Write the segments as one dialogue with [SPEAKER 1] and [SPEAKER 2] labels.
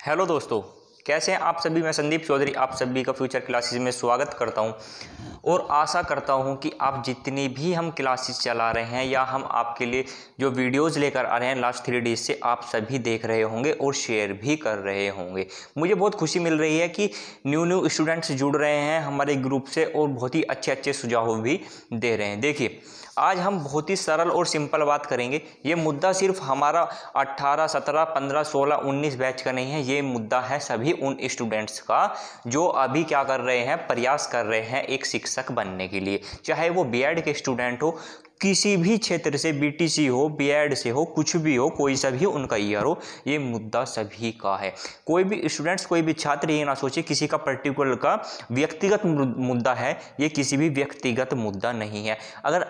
[SPEAKER 1] Hello दोस्तों, कैसे हैं आप सभी। मैं संदीप चौधरी आप सभी का फ्यूचर क्लासेस में स्वागत करता हूं और आशा करता हूं कि आप जितनी भी हम क्लासेस चला रहे हैं या हम आपके लिए जो वीडियोस लेकर आ रहे हैं लास्ट 3 डेज से, आप सभी देख रहे होंगे और शेयर भी कर रहे होंगे। मुझे बहुत खुशी मिल रही है कि न्यू स्टूडेंट्स जुड़ रहे हैं हमारे ग्रुप से और बहुत ही अच्छे सुझाव भी दे रहे हैं। देखिए, आज हम बहुत ही सरल और सिंपल बात करेंगे। ये मुद्दा सिर्फ हमारा 18, 17, 15, 16, 19 बैच का नहीं है। ये मुद्दा है सभी उन स्टूडेंट्स का जो अभी क्या कर रहे हैं, प्रयास कर रहे हैं एक शिक्षक बनने के लिए। चाहे वो बीएड के स्टूडेंट हो, किसी भी क्षेत्र से, बीटीसी हो, बीएड से हो, कुछ भी हो, कोई सा भी उनका ईयर हो, ये मुद्दा सभी का है। कोई भी स्टूडेंट्स, कोई भी छात्र ये ना सोचे किसी का पर्टिकुलर का व्यक्तिगत मुद्दा है। ये किसी भी व्यक्तिगत मुद्दा नहीं है। अगर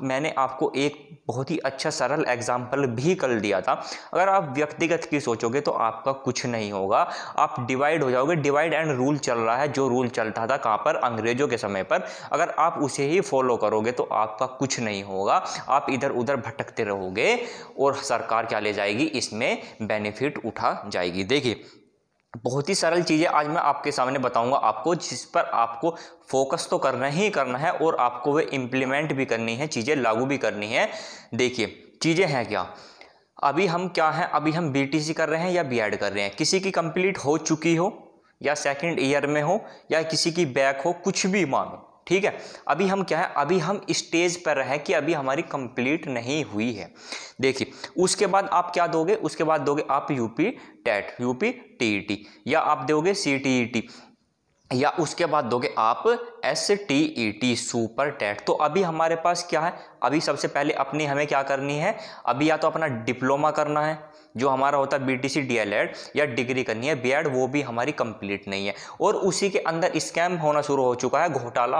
[SPEAKER 1] मैंने आपको एक बहुत ही अच्छा सरल एग्जाम्पल भी कल दिया था। अगर आप व्यक्तिगत की सोचोगे तो आपका कुछ नहीं होगा, आप डिवाइड हो जाओगे। डिवाइड एंड रूल चल रहा है, जो रूल चलता था कहाँ पर, अंग्रेजों के समय पर। अगर आप उसे ही फॉलो करोगे तो आपका कुछ नहीं होगा, आप इधर उधर भटकते रहोगे और सरकार क्या ले जाएगी, इसमें बेनिफिट उठा जाएगी। देखिए, बहुत ही सरल चीज़ें आज मैं आपके सामने बताऊंगा आपको, जिस पर आपको फोकस तो करना ही करना है और आपको वे इम्प्लीमेंट भी करनी है, चीज़ें लागू भी करनी है। देखिए, चीज़ें हैं क्या। अभी हम क्या हैं, अभी हम बीटीसी कर रहे हैं या बीएड कर रहे हैं। किसी की कंप्लीट हो चुकी हो या सेकंड ईयर में हो या किसी की बैक हो, कुछ भी मानो, ठीक है। अभी हम क्या है, अभी हम स्टेज पर है कि अभी हमारी कंप्लीट नहीं हुई है। देखिए, उसके बाद आप क्या दोगे, उसके बाद दोगे आप यूपी टेट, यूपी टीईटी, या आप दोगे सीटीईटी, या उसके बाद दोगे आप STET, सुपर टेट। तो अभी हमारे पास क्या है, अभी सबसे पहले अपनी हमें क्या करनी है, अभी या तो अपना डिप्लोमा करना है जो हमारा होता है BTC DLED, या डिग्री करनी है बीएड, वो भी हमारी कंप्लीट नहीं है। और उसी के अंदर स्कैम होना शुरू हो चुका है, घोटाला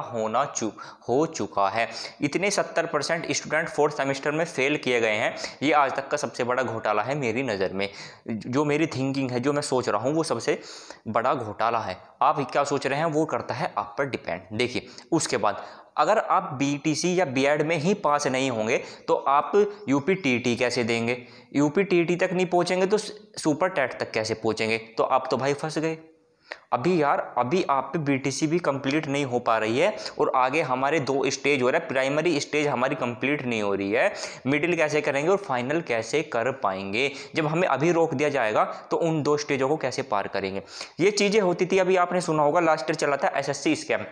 [SPEAKER 1] हो चुका है। इतने 70% स्टूडेंट 4th सेमेस्टर में फेल किए गए हैं। ये आज तक का सबसे बड़ा घोटाला है मेरी नज़र में। जो मेरी थिंकिंग है, जो मैं सोच रहा हूँ, वो सबसे बड़ा घोटाला है। आप क्या सोच रहे हैं वो करता है आप पर डिपेंड। देखिए, उसके बाद अगर आप बीटीसी या बीएड में ही पास नहीं होंगे तो आप यूपी टीटी कैसे देंगे, यूपी टीटी तक नहीं पहुंचेंगे तो सुपर टेट तक कैसे पहुंचेंगे। तो आप तो भाई फंस गए। अभी यार, अभी आप पे बीटीसी भी कंप्लीट नहीं हो पा रही है और आगे हमारे 2 स्टेज हो रहा है। प्राइमरी स्टेज हमारी कंप्लीट नहीं हो रही है, मिडिल कैसे करेंगे और फाइनल कैसे कर पाएंगे। जब हमें अभी रोक दिया जाएगा तो उन 2 स्टेजों को कैसे पार करेंगे। ये चीज़ें होती थी। अभी आपने सुना होगा लास्ट ईयर चला था SSC स्कैम,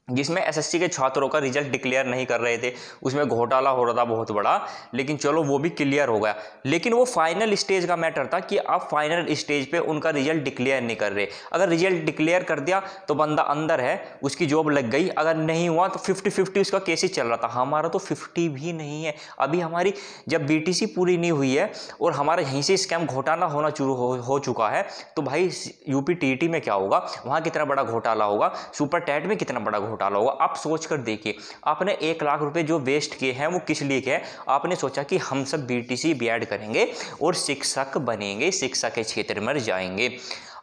[SPEAKER 1] जिसमें SSC के छात्रों का रिजल्ट डिक्लेयर नहीं कर रहे थे। उसमें घोटाला हो रहा था बहुत बड़ा, लेकिन चलो वो भी क्लियर हो गया। लेकिन वो फाइनल स्टेज का मैटर था कि आप फाइनल स्टेज पे उनका रिजल्ट डिक्लेयर नहीं कर रहे। अगर रिजल्ट डिक्लेयर कर दिया तो बंदा अंदर है, उसकी जॉब लग गई। अगर नहीं हुआ तो 50-50 उसका केसेस चल रहा था। हमारा तो 50 भी नहीं है। अभी हमारी जब BTC पूरी नहीं हुई है और हमारा यहीं से स्कैम घोटाला होना शुरू हो चुका है, तो भाई यूपी टीटी में क्या होगा, वहाँ कितना बड़ा घोटाला होगा, सुपर टेट में कितना बड़ा घोटाला होगा। आप सोच कर देखिए, आपने 1 लाख रुपए जो वेस्ट किए हैं वो किस लिए किए। आपने सोचा कि हम सब बीटीसी बीएड करेंगे और शिक्षक बनेंगे, शिक्षा के क्षेत्र में जाएंगे।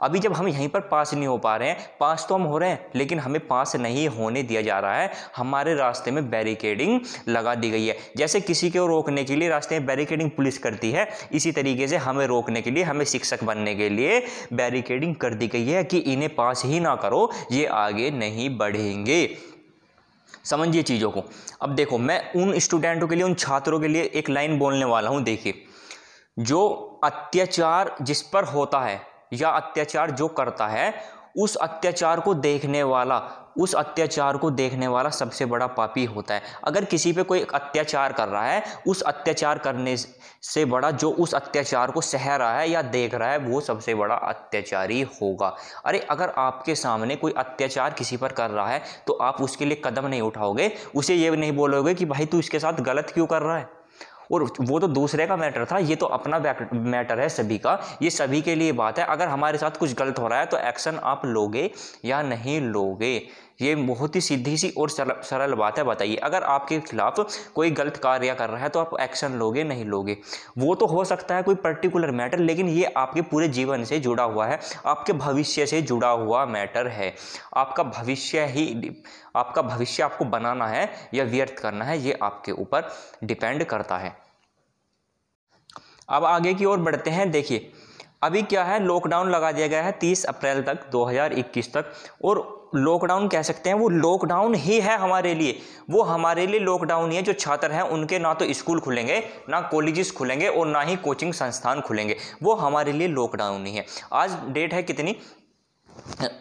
[SPEAKER 1] अभी जब हम यहीं पर पास नहीं हो पा रहे हैं, पास तो हम हो रहे हैं लेकिन हमें पास नहीं होने दिया जा रहा है। हमारे रास्ते में बैरिकेडिंग लगा दी गई है। जैसे किसी को रोकने के लिए रास्ते में बैरिकेडिंग पुलिस करती है, इसी तरीके से हमें रोकने के लिए, हमें शिक्षक बनने के लिए बैरिकेडिंग कर दी गई है कि इन्हें पास ही ना करो, ये आगे नहीं बढ़ेंगे। समझिए चीज़ों को। अब देखो, मैं उन स्टूडेंटों के लिए, उन छात्रों के लिए एक लाइन बोलने वाला हूँ। देखिए, जो अत्याचार जिस पर होता है या अत्याचार जो करता है, उस अत्याचार को देखने वाला सबसे बड़ा पापी होता है। अगर किसी पे कोई अत्याचार कर रहा है, उस अत्याचार करने से बड़ा जो उस अत्याचार को सह रहा है या देख रहा है, वो सबसे बड़ा अत्याचारी होगा। अरे, अगर आपके सामने कोई अत्याचार किसी पर कर रहा है तो आप उसके लिए कदम नहीं उठाओगे, उसे ये नहीं बोलोगे कि भाई तू इसके साथ गलत क्यों कर रहा है। और वो तो दूसरे का मैटर था, ये तो अपना मैटर है सभी का। ये सभी के लिए बात है। अगर हमारे साथ कुछ गलत हो रहा है तो एक्शन आप लोगे या नहीं लोगे। ये बहुत ही सीधी सी और सरल बात है। बताइए, अगर आपके खिलाफ कोई गलत कार्य कर रहा है तो आप एक्शन लोगे नहीं लोगे। वो तो हो सकता है कोई पर्टिकुलर मैटर, लेकिन ये आपके पूरे जीवन से जुड़ा हुआ है, आपके भविष्य से जुड़ा हुआ मैटर है। आपका भविष्य आपको बनाना है या व्यर्थ करना है, ये आपके ऊपर डिपेंड करता है। अब आगे की ओर बढ़ते हैं। देखिए, अभी क्या है, लॉकडाउन लगा दिया गया है 30 अप्रैल तक 2021 तक। और लॉकडाउन कह सकते हैं, वो लॉकडाउन ही है हमारे लिए, वो हमारे लिए लॉकडाउन ही है। जो छात्र हैं उनके ना तो स्कूल खुलेंगे, ना कॉलेजेस खुलेंगे और ना ही कोचिंग संस्थान खुलेंगे, वो हमारे लिए लॉकडाउन ही है। आज डेट है कितनी,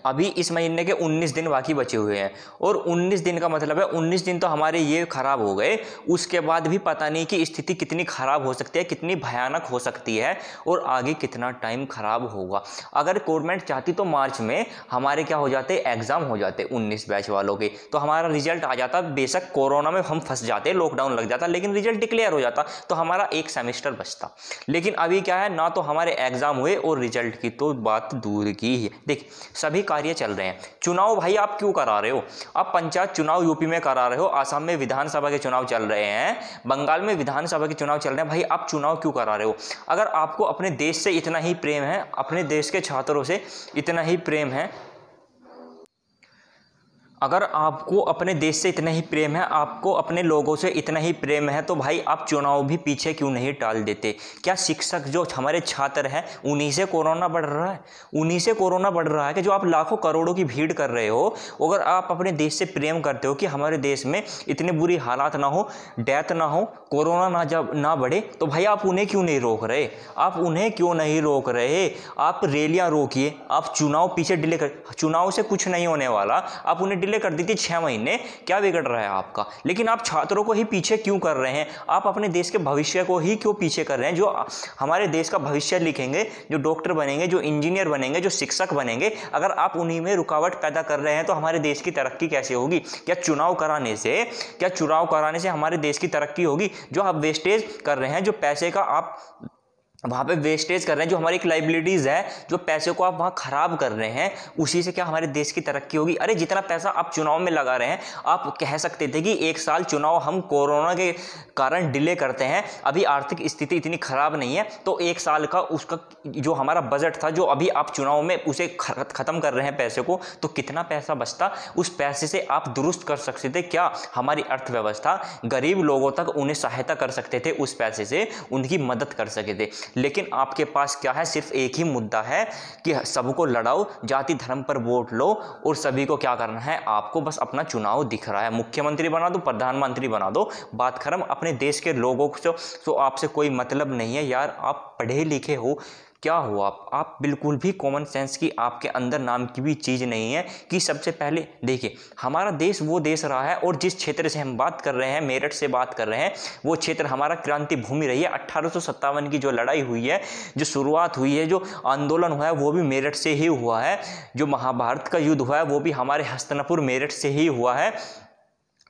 [SPEAKER 1] अभी इस महीने के 19 दिन बाकी बचे हुए हैं। और 19 दिन का मतलब है 19 दिन तो हमारे ये खराब हो गए, उसके बाद भी पता नहीं कि स्थिति कितनी खराब हो सकती है, कितनी भयानक हो सकती है और आगे कितना टाइम खराब होगा। अगर गवर्नमेंट चाहती तो मार्च में हमारे क्या हो जाते, एग्जाम हो जाते 19 बैच वालों के, तो हमारा रिजल्ट आ जाता। बेशक कोरोना में हम फंस जाते, लॉकडाउन लग जाता, लेकिन रिजल्ट डिक्लेयर हो जाता, तो हमारा एक सेमेस्टर बचता। लेकिन अभी क्या है, ना तो हमारे एग्जाम हुए और रिजल्ट की तो बात दूर की है। देख, सभी कार्य चल रहे हैं। चुनाव भाई आप क्यों करा रहे हो? आप पंचायत चुनाव यूपी में करा रहे हो, आसाम में विधानसभा के चुनाव चल रहे हैं, बंगाल में विधानसभा के चुनाव चल रहे हैं, भाई आप चुनाव क्यों करा रहे हो? अगर आपको अपने देश से इतना ही प्रेम है, अपने देश के छात्रों से इतना ही प्रेम है, अगर आपको अपने देश से इतना ही प्रेम है, आपको अपने लोगों से इतना ही प्रेम है, तो भाई आप चुनाव भी पीछे क्यों नहीं टाल देते? क्या शिक्षक जो हमारे छात्र हैं उन्हीं से कोरोना बढ़ रहा है? उन्हीं से कोरोना बढ़ रहा है कि जो आप लाखों करोड़ों की भीड़ कर रहे हो? अगर आप अपने देश से प्रेम करते हो कि हमारे देश में इतनी बुरी हालात ना हो, डेथ ना हो, कोरोना ना बढ़े, तो भाई आप उन्हें क्यों नहीं रोक रहे? आप उन्हें क्यों नहीं रोक रहे? आप रैलियां रोकिए, आप चुनाव पीछे डिले कर, चुनाव से कुछ नहीं होने वाला, आप उन्हें डिले कर दी थी 6 महीने, क्या बिगड़ रहा है आपका? लेकिन आप छात्रों को ही पीछे क्यों कर रहे हैं? आप अपने देश के भविष्य को ही क्यों पीछे कर रहे हैं? जो हमारे देश का भविष्य लिखेंगे, जो डॉक्टर बनेंगे, जो इंजीनियर बनेंगे, जो शिक्षक बनेंगे, अगर आप उन्हीं में रुकावट पैदा कर रहे हैं तो हमारे देश की तरक्की कैसे होगी? क्या चुनाव कराने से हमारे देश की तरक्की होगी? जो आप वेस्टेज कर रहे हैं, जो पैसे का आप वहाँ पे वेस्टेज कर रहे हैं, जो हमारी एक लाइबिलिटीज़ है, जो पैसे को आप वहाँ खराब कर रहे हैं, उसी से क्या हमारे देश की तरक्की होगी? अरे जितना पैसा आप चुनाव में लगा रहे हैं, आप कह सकते थे कि 1 साल चुनाव हम कोरोना के कारण डिले करते हैं, अभी आर्थिक स्थिति इतनी खराब नहीं है, तो 1 साल का उसका जो हमारा बजट था, जो अभी आप चुनाव में उसे ख़त्म कर रहे हैं पैसे को, तो कितना पैसा बचता? उस पैसे से आप दुरुस्त कर सकते थे क्या हमारी अर्थव्यवस्था? गरीब लोगों तक उन्हें सहायता कर सकते थे, उस पैसे से उनकी मदद कर सके थे। लेकिन आपके पास क्या है? सिर्फ एक ही मुद्दा है कि सबको लड़ाओ, जाति धर्म पर वोट लो और सभी को क्या करना है? आपको बस अपना चुनाव दिख रहा है, मुख्यमंत्री बना दो, प्रधानमंत्री बना दो, बात खत्म। अपने देश के लोगों को तो आपसे कोई मतलब नहीं है यार। आप पढ़े लिखे हो, क्या हो आप बिल्कुल भी कॉमन सेंस की आपके अंदर नाम की भी चीज़ नहीं है कि सबसे पहले देखिए, हमारा देश वो देश रहा है, और जिस क्षेत्र से हम बात कर रहे हैं, मेरठ से बात कर रहे हैं, वो क्षेत्र हमारा क्रांति भूमि रही है। 1857 की जो लड़ाई हुई है, जो शुरुआत हुई है, जो आंदोलन हुआ है, वो भी मेरठ से ही हुआ है। जो महाभारत का युद्ध हुआ है, वो भी हमारे हस्तिनापुर मेरठ से ही हुआ है।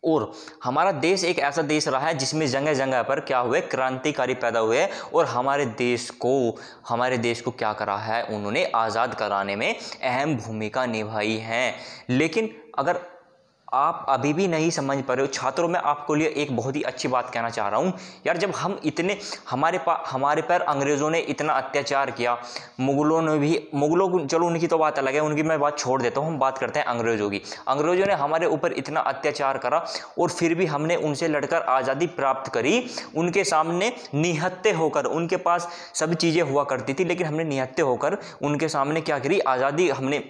[SPEAKER 1] और हमारा देश एक ऐसा देश रहा है जिसमें जगह जगह पर क्या हुए, क्रांतिकारी पैदा हुए, और हमारे देश को क्या करा है, उन्होंने आज़ाद कराने में अहम भूमिका निभाई है। लेकिन अगर आप अभी भी नहीं समझ पा रहे हो, छात्रों में आपको लिए एक बहुत ही अच्छी बात कहना चाह रहा हूँ यार। जब हम इतने हमारे पर अंग्रेज़ों ने इतना अत्याचार किया, मुगलों को चलो उनकी तो बात अलग है, उनकी मैं बात छोड़ देता हूँ, हम बात करते हैं अंग्रेज़ों की। अंग्रेज़ों ने हमारे ऊपर इतना अत्याचार करा और फिर भी हमने उनसे लड़कर आज़ादी प्राप्त करी। उनके सामने निहत्थे होकर, उनके पास सब चीज़ें हुआ करती थी, लेकिन हमने निहत्थे होकर उनके सामने क्या करी, आज़ादी हमने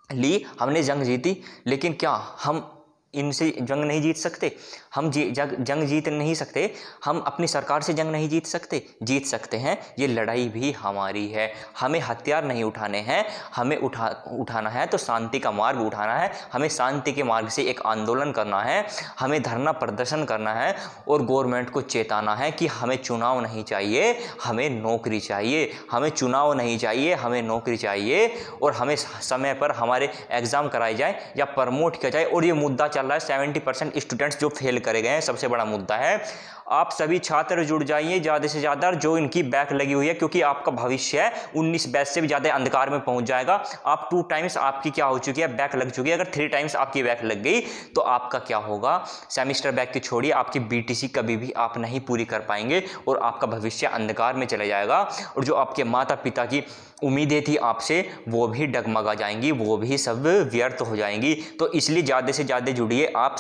[SPEAKER 1] ली, हमने जंग जीती। लेकिन क्या हम इनसे जंग नहीं जीत सकते? हम जंग जीत नहीं सकते? हम अपनी सरकार से जंग नहीं जीत सकते? जीत सकते हैं। ये लड़ाई भी हमारी है। हमें हथियार नहीं उठाने हैं, हमें उठाना है तो शांति का मार्ग उठाना है। हमें शांति के मार्ग से एक आंदोलन करना है, हमें धरना प्रदर्शन करना है और गवर्नमेंट को चेताना है कि हमें चुनाव नहीं चाहिए, हमें नौकरी चाहिए। हमें चुनाव नहीं चाहिए, हमें नौकरी चाहिए, और हमें समय पर हमारे एग्ज़ाम कराए जाए या प्रमोट किया जाए। और ये मुद्दा चल रहा है 70% स्टूडेंट्स जो फेल करे गए हैं, सबसे बड़ा मुद्दा है। आप सभी छात्र जुड़ जाइए ज़्यादा से ज़्यादा, जो इनकी बैक लगी हुई है, क्योंकि आपका भविष्य है 19 बैच से भी ज़्यादा अंधकार में पहुंच जाएगा। आप 2 टाइम्स आपकी क्या हो चुकी है, बैक लग चुकी है। अगर 3 टाइम्स आपकी बैक लग गई तो आपका क्या होगा? सेमेस्टर बैक की छोड़िए, आपकी बीटीसी कभी भी आप नहीं पूरी कर पाएंगे और आपका भविष्य अंधकार में चले जाएगा। और जो आपके माता पिता की उम्मीदें थी आपसे, वो भी डगमगा जाएंगी, वो भी सब व्यर्थ हो जाएंगी। तो इसलिए ज़्यादा से ज़्यादा जुड़िए आप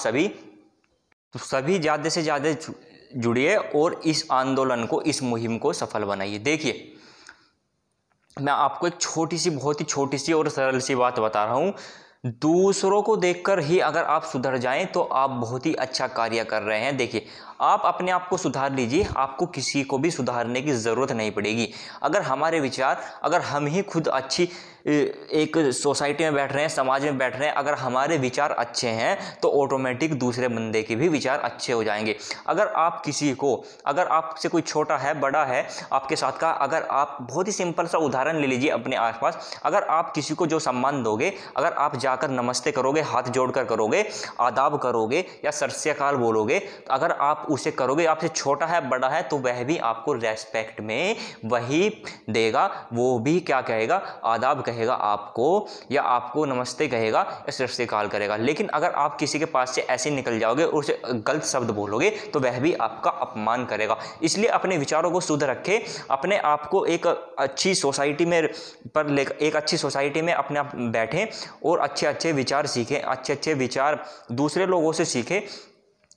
[SPEAKER 1] सभी ज़्यादा से ज़्यादा जुड़िए और इस आंदोलन को, इस मुहिम को सफल बनाइए। देखिए, मैं आपको एक छोटी सी, बहुत ही छोटी सी और सरल सी बात बता रहा हूँ। दूसरों को देखकर ही अगर आप सुधर जाएं तो आप बहुत ही अच्छा कार्य कर रहे हैं। देखिए, आप अपने आप को सुधार लीजिए, आपको किसी को भी सुधारने की ज़रूरत नहीं पड़ेगी। अगर हमारे विचार, अगर हम ही खुद अच्छी एक सोसाइटी में बैठ रहे हैं, समाज में बैठ रहे हैं, अगर हमारे विचार अच्छे हैं तो ऑटोमेटिक दूसरे बंदे के भी विचार अच्छे हो जाएंगे। अगर आप किसी को, अगर आपसे कोई छोटा है, बड़ा है आपके साथ का, अगर आप बहुत ही सिंपल सा उदाहरण ले लीजिए अपने आसपास, अगर आप किसी को जो सम्मान दोगे, अगर आप जाकर नमस्ते करोगे, हाथ जोड़कर करोगे, आदाब करोगे या सत श्री अकाल बोलोगे, अगर आप उसे करोगे, आपसे छोटा है, बड़ा है, तो वह भी आपको रेस्पेक्ट में वही देगा। वो भी क्या कहेगा? आदाब कहेगा आपको, या आपको नमस्ते कहेगा या सत श्री अकाल करेगा। लेकिन अगर आप किसी के पास से ऐसे निकल जाओगे और उसे गलत शब्द बोलोगे तो वह भी आपका अपमान करेगा। इसलिए अपने विचारों को शुद्ध रखें, अपने आप को एक अच्छी सोसाइटी में एक अच्छी सोसाइटी में अपने आप बैठें और अच्छे अच्छे विचार सीखें, अच्छे अच्छे विचार दूसरे लोगों से सीखें।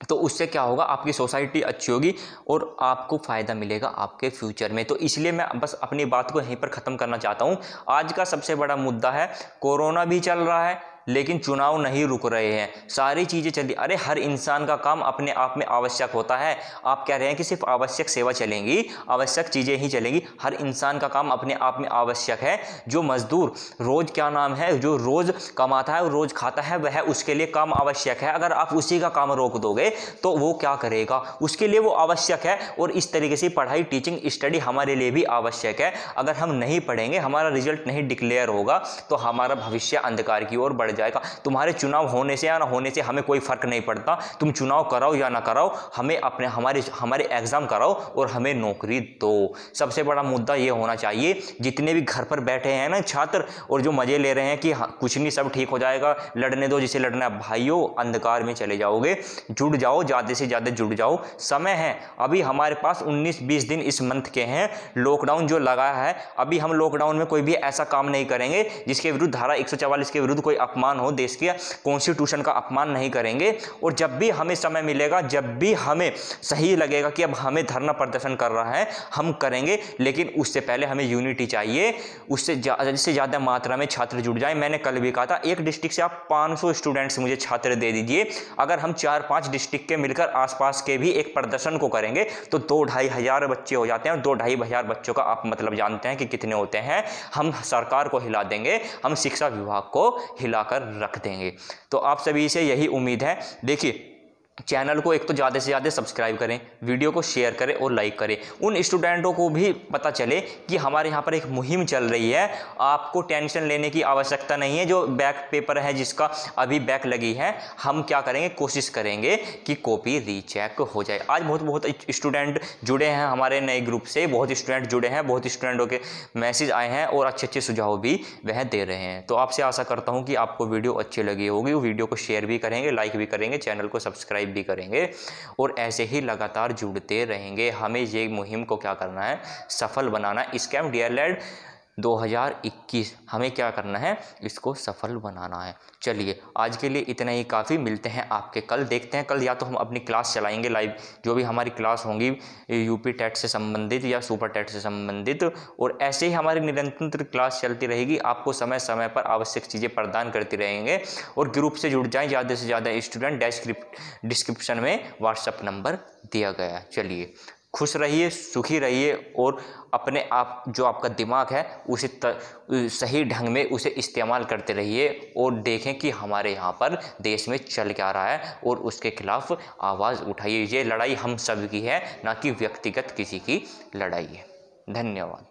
[SPEAKER 1] तो उससे क्या होगा? आपकी सोसाइटी अच्छी होगी और आपको फ़ायदा मिलेगा आपके फ्यूचर में। तो इसलिए मैं बस अपनी बात को यहीं पर ख़त्म करना चाहता हूँ। आज का सबसे बड़ा मुद्दा है, कोरोना भी चल रहा है लेकिन चुनाव नहीं रुक रहे हैं, सारी चीज़ें चली। अरे हर इंसान का काम अपने आप में आवश्यक होता है। आप कह रहे हैं कि सिर्फ आवश्यक सेवा चलेंगी, आवश्यक चीज़ें ही चलेंगी? हर इंसान का काम अपने आप में आवश्यक है। जो मजदूर रोज़ क्या नाम है, जो रोज़ कमाता है और रोज़ खाता है, वह उसके लिए काम आवश्यक है। अगर आप उसी का काम रोक दोगे तो वो क्या करेगा? उसके लिए वो आवश्यक है। और इस तरीके से पढ़ाई, टीचिंग, स्टडी हमारे लिए भी आवश्यक है। अगर हम नहीं पढ़ेंगे, हमारा रिजल्ट नहीं डिक्लेयर होगा तो हमारा भविष्य अंधकार की ओर बढ़ जाएगा। तुम्हारे चुनाव होने से या ना होने से हमें कोई फर्क नहीं पड़ता। तुम चुनाव कराओ या ना कराओ, हमें अपने हमारे एग्जाम कराओ और हमें नौकरी दो। सबसे बड़ा मुद्दा ये होना चाहिए। जितने भी घर पर बैठे हैं ना छात्र, और जो मजे ले रहे हैं कि कुछ नहीं, सब ठीक हो जाएगा, लड़ने दो जिसे लड़ना है, भाइयों अंधकार में चले जाओगे। जुड़ जाओ, ज़्यादा से ज़्यादा जुड़ जाओ। समय है अभी हमारे पास, 19-20 दिन इस मंथ के हैं। लॉकडाउन जो लगा है, अभी हम लॉकडाउन में कोई भी ऐसा काम नहीं करेंगे जिसके विरुद्ध धारा 144 के विरुद्ध कोई अपमान हो, देश के कॉन्स्टिट्यूशन का अपमान नहीं करेंगे। और जब भी हमें समय मिलेगा, जब भी हमें सही लगेगा कि अब हमें धरना प्रदर्शन कर रहा है, हम करेंगे। लेकिन उससे पहले हमें यूनिटी चाहिए, उससे ज़्यादा मात्रा में छात्र जुड़ जाएं। मैंने कल भी कहा था, एक डिस्ट्रिक्ट से आप 500 स्टूडेंट्स मुझे छात्र दे दीजिए। अगर हम 4-5 डिस्ट्रिक्ट के मिलकर आसपास के भी एक प्रदर्शन को करेंगे तो 2-2.5 हज़ार बच्चे हो जाते हैं। और 2-2.5 हज़ार बच्चों का आप मतलब जानते हैं कि कितने होते हैं। हम सरकार को हिला देंगे, हम शिक्षा विभाग को हिलाकर रख देंगे। तो आप सभी से यही उम्मीद है। देखिए, चैनल को एक तो ज़्यादा से ज़्यादा सब्सक्राइब करें, वीडियो को शेयर करें और लाइक करें। उन स्टूडेंटों को भी पता चले कि हमारे यहाँ पर एक मुहिम चल रही है। आपको टेंशन लेने की आवश्यकता नहीं है। जो बैक पेपर है, जिसका अभी बैक लगी है, हम क्या करेंगे? कोशिश करेंगे कि कॉपी रीचेक हो जाए। आज बहुत स्टूडेंट जुड़े हैं हमारे नए ग्रुप से, बहुत स्टूडेंट जुड़े हैं, बहुत स्टूडेंटों के मैसेज आए हैं और अच्छे अच्छे सुझाव भी वह दे रहे हैं। तो आपसे आशा करता हूँ कि आपको वीडियो अच्छी लगी होगी। वीडियो को शेयर भी करेंगे, लाइक भी करेंगे, चैनल को सब्सक्राइब भी करेंगे और ऐसे ही लगातार जुड़ते रहेंगे। हमें ये मुहिम को क्या करना है? सफल बनाना है। स्कैम डीएलएड 2021 हमें क्या करना है? इसको सफल बनाना है। चलिए, आज के लिए इतना ही काफ़ी। मिलते हैं आपके कल। देखते हैं कल या तो हम अपनी क्लास चलाएंगे लाइव, जो भी हमारी क्लास होंगी यूपी टेट से संबंधित या सुपर टेट से संबंधित, और ऐसे ही हमारी निरंतर क्लास चलती रहेगी। आपको समय समय पर आवश्यक चीज़ें प्रदान करती रहेंगे। और ग्रुप से जुड़ जाएं ज़्यादा से ज़्यादा स्टूडेंट। डिस्क्रिप्शन में व्हाट्सएप नंबर दिया गया है। चलिए, खुश रहिए, सुखी रहिए और अपने आप जो आपका दिमाग है उसे सही ढंग में उसे इस्तेमाल करते रहिए। और देखें कि हमारे यहाँ पर देश में चल क्या रहा है और उसके खिलाफ आवाज़ उठाइए। ये लड़ाई हम सब की है, ना कि व्यक्तिगत किसी की लड़ाई है। धन्यवाद।